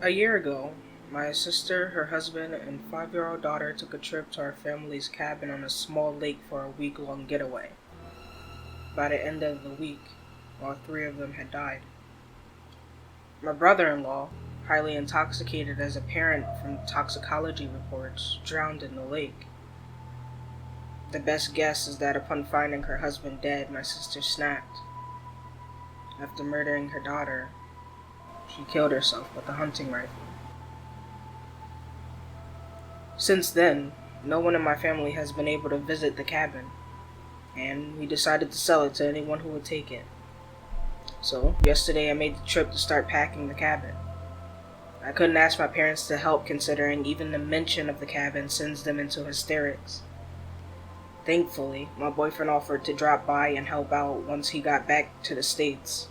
A year ago, my sister, her husband, and 5-year-old daughter took a trip to our family's cabin on a small lake for a week-long getaway. By the end of the week, all three of them had died. My brother-in-law, highly intoxicated as apparent from toxicology reports, drowned in the lake. The best guess is that upon finding her husband dead, my sister snapped. After murdering her daughter, she killed herself with a hunting rifle. Since then, no one in my family has been able to visit the cabin, and we decided to sell it to anyone who would take it. So, yesterday I made the trip to start packing the cabin. I couldn't ask my parents to help considering even the mention of the cabin sends them into hysterics. Thankfully, my boyfriend offered to drop by and help out once he got back to the States.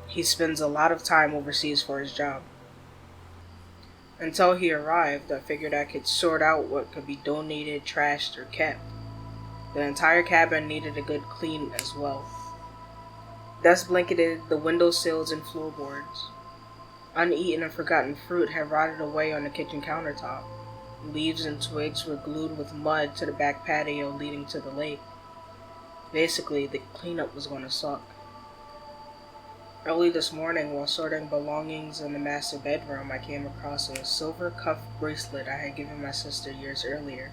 He spends a lot of time overseas for his job. Until he arrived, I figured I could sort out what could be donated, trashed, or kept. The entire cabin needed a good clean as well. Dust blanketed the windowsills and floorboards. Uneaten and forgotten fruit had rotted away on the kitchen countertop. Leaves and twigs were glued with mud to the back patio leading to the lake. Basically, the cleanup was going to suck. Early this morning, while sorting belongings in the master bedroom, I came across a silver cuff bracelet I had given my sister years earlier.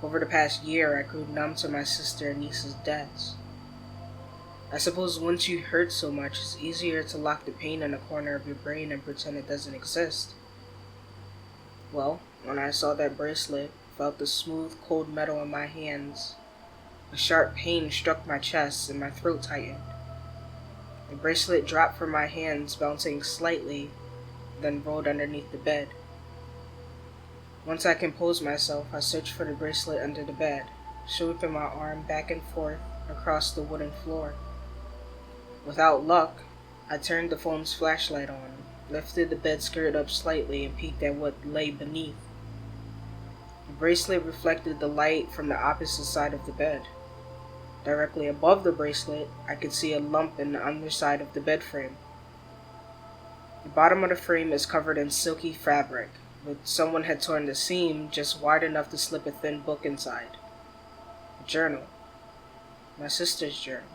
Over the past year, I grew numb to my sister and niece's deaths. I suppose once you hurt so much, it's easier to lock the pain in a corner of your brain and pretend it doesn't exist. Well, when I saw that bracelet, felt the smooth, cold metal in my hands, a sharp pain struck my chest and my throat tightened. The bracelet dropped from my hands, bouncing slightly, then rolled underneath the bed. Once I composed myself, I searched for the bracelet under the bed, sweeping my arm back and forth across the wooden floor. Without luck, I turned the phone's flashlight on, lifted the bed skirt up slightly, and peeked at what lay beneath. The bracelet reflected the light from the opposite side of the bed. Directly above the bracelet, I could see a lump in the underside of the bed frame. The bottom of the frame is covered in silky fabric, but someone had torn the seam just wide enough to slip a thin book inside. A journal. My sister's journal.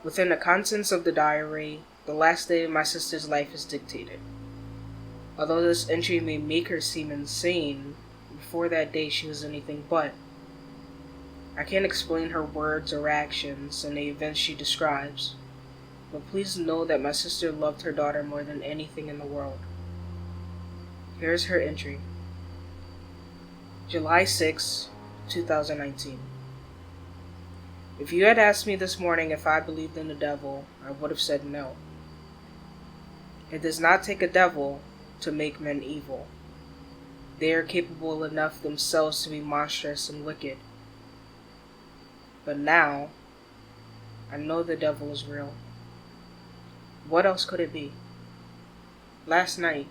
Within the contents of the diary, the last day of my sister's life is dictated. Although this entry may make her seem insane, before that day she was anything but. I can't explain her words or actions and the events she describes, but please know that my sister loved her daughter more than anything in the world. Here's her entry. July 6, 2019. If you had asked me this morning if I believed in the devil, I would have said no. It does not take a devil to make men evil. They are capable enough themselves to be monstrous and wicked. But now, I know the devil is real. What else could it be? Last night,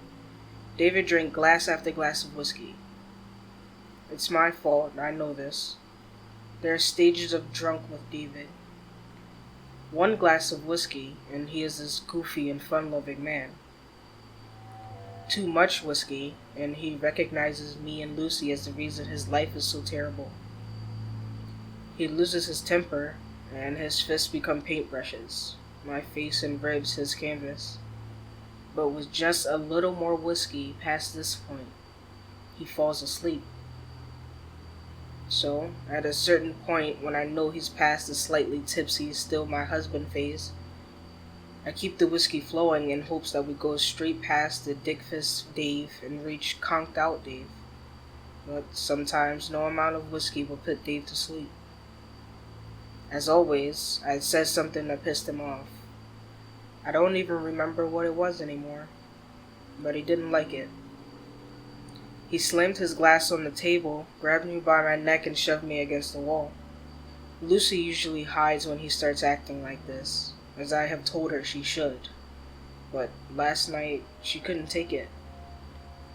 David drank glass after glass of whiskey. It's my fault, I know this. There are stages of drunk with David. One glass of whiskey, and he is this goofy and fun-loving man. Too much whiskey, and he recognizes me and Lucy as the reason his life is so terrible. He loses his temper, and his fists become paintbrushes. My face and ribs his canvas. But with just a little more whiskey past this point, he falls asleep. So, at a certain point when I know he's past the slightly tipsy, still my husband phase, I keep the whiskey flowing in hopes that we go straight past the dickfist Dave and reach conked out Dave. But sometimes no amount of whiskey will put Dave to sleep. As always, I said something that pissed him off. I don't even remember what it was anymore, but he didn't like it. He slammed his glass on the table, grabbed me by my neck, and shoved me against the wall. Lucy usually hides when he starts acting like this, as I have told her she should. But last night, she couldn't take it.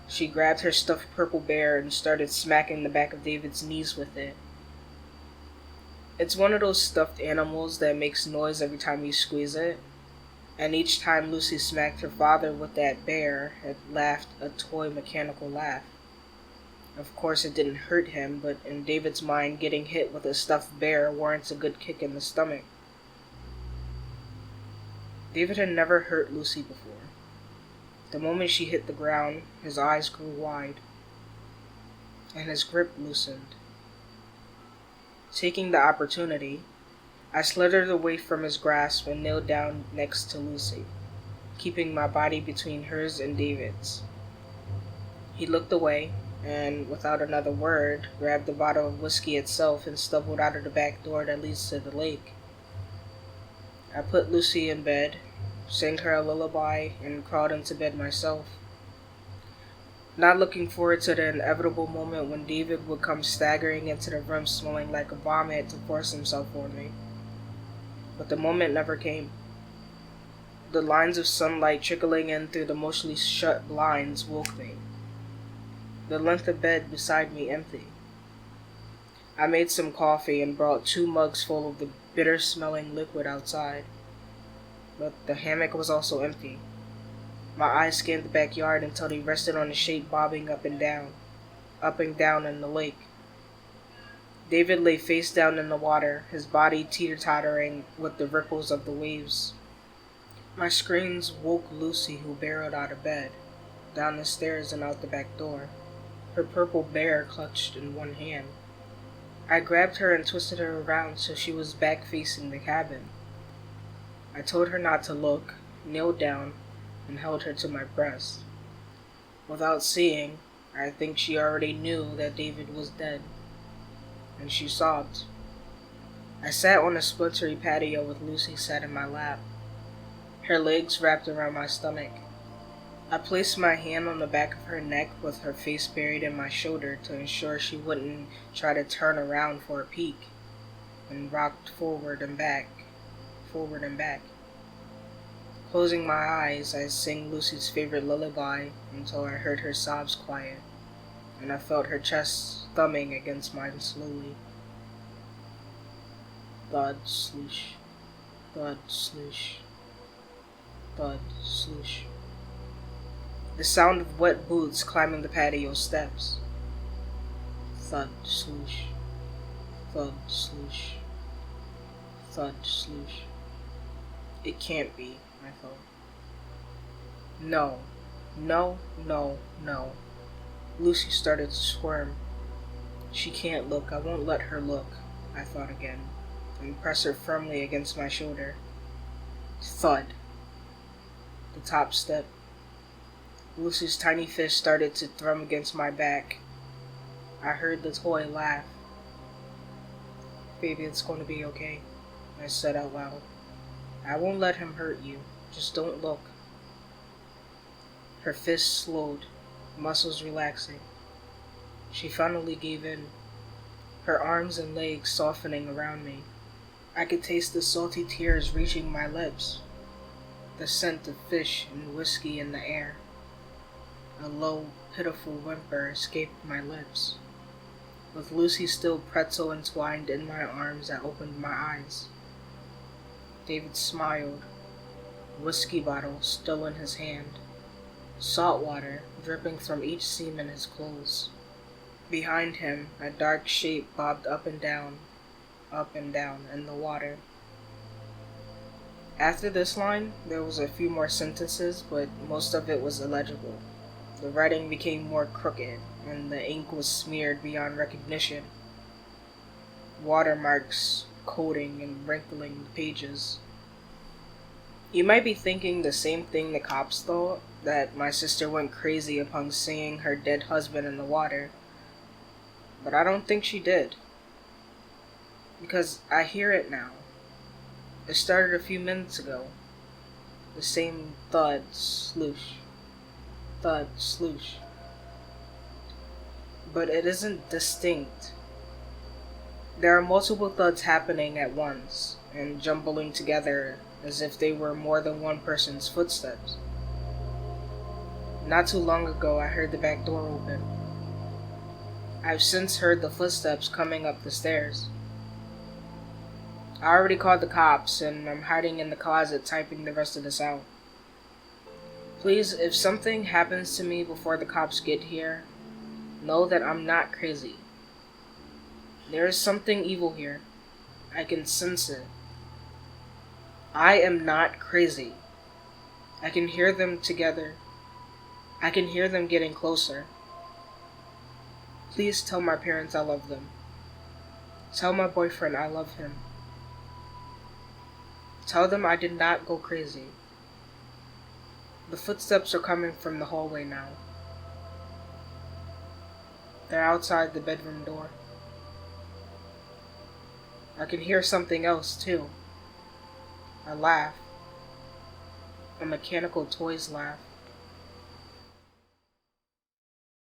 She grabbed her stuffed purple bear and started smacking the back of David's knees with it. It's one of those stuffed animals that makes noise every time you squeeze it. And each time Lucy smacked her father with that bear, it laughed a toy mechanical laugh. Of course, it didn't hurt him, but in David's mind, getting hit with a stuffed bear warrants a good kick in the stomach. David had never hurt Lucy before. The moment she hit the ground, his eyes grew wide, and his grip loosened. Taking the opportunity, I slithered away from his grasp and knelt down next to Lucy, keeping my body between hers and David's. He looked away, and without another word, grabbed the bottle of whiskey itself and stumbled out of the back door that leads to the lake. I put Lucy in bed, sang her a lullaby, and crawled into bed myself, not looking forward to the inevitable moment when David would come staggering into the room smelling like a vomit to force himself on me. But the moment never came. The lines of sunlight trickling in through the mostly shut blinds woke me. The length of bed beside me empty. I made some coffee and brought 2 mugs full of the bitter-smelling liquid outside. But the hammock was also empty. My eyes scanned the backyard until they rested on the shape bobbing up and down in the lake. David lay face down in the water, his body teeter-tottering with the ripples of the waves. My screams woke Lucy, who barreled out of bed, down the stairs and out the back door, her purple bear clutched in one hand. I grabbed her and twisted her around so she was back facing the cabin. I told her not to look, kneeled down, and held her to my breast. Without seeing, I think she already knew that David was dead, and she sobbed. I sat on a splintery patio with Lucy sat in my lap, her legs wrapped around my stomach. I placed my hand on the back of her neck with her face buried in my shoulder to ensure she wouldn't try to turn around for a peek, and rocked forward and back. Closing my eyes, I sang Lucy's favorite lullaby until I heard her sobs quiet, and I felt her chest thumbing against mine slowly. Thud, sloosh, thud, sloosh, thud, sloosh. The sound of wet boots climbing the patio steps. Thud, sloosh, thud, sloosh, thud, sloosh. It can't be, I thought. No. Lucy started to squirm. She can't look. I won't let her look, I thought again, and pressed her firmly against my shoulder. Thud. The top step. Lucy's tiny fist started to thrum against my back. I heard the toy laugh. Baby, it's going to be okay, I said out loud. I won't let him hurt you. Just don't look. Her fist slowed, muscles relaxing. She finally gave in, her arms and legs softening around me. I could taste the salty tears reaching my lips, the scent of fish and whiskey in the air. A low, pitiful whimper escaped my lips. With Lucy still pretzel entwined in my arms, I opened my eyes. David smiled, whiskey bottle still in his hand, salt water dripping from each seam in his clothes. Behind him, a dark shape bobbed up and down in the water. After this line, there was a few more sentences, but most of it was illegible. The writing became more crooked, and the ink was smeared beyond recognition. Watermarks coating and wrinkling the pages. You might be thinking the same thing the cops thought, that my sister went crazy upon seeing her dead husband in the water. But I don't think she did. Because I hear it now. It started a few minutes ago. The same thud, sloosh. Thud, sloosh. But it isn't distinct. There are multiple thuds happening at once, and jumbling together as if they were more than one person's footsteps. Not too long ago, I heard the back door open. I've since heard the footsteps coming up the stairs. I already called the cops, and I'm hiding in the closet typing the rest of this out. Please, if something happens to me before the cops get here, know that I'm not crazy. There is something evil here. I can sense it. I am not crazy. I can hear them together. I can hear them getting closer. Please tell my parents I love them. Tell my boyfriend I love him. Tell them I did not go crazy. The footsteps are coming from the hallway now. They're outside the bedroom door. I can hear something else, too. A laugh. A mechanical toy's laugh.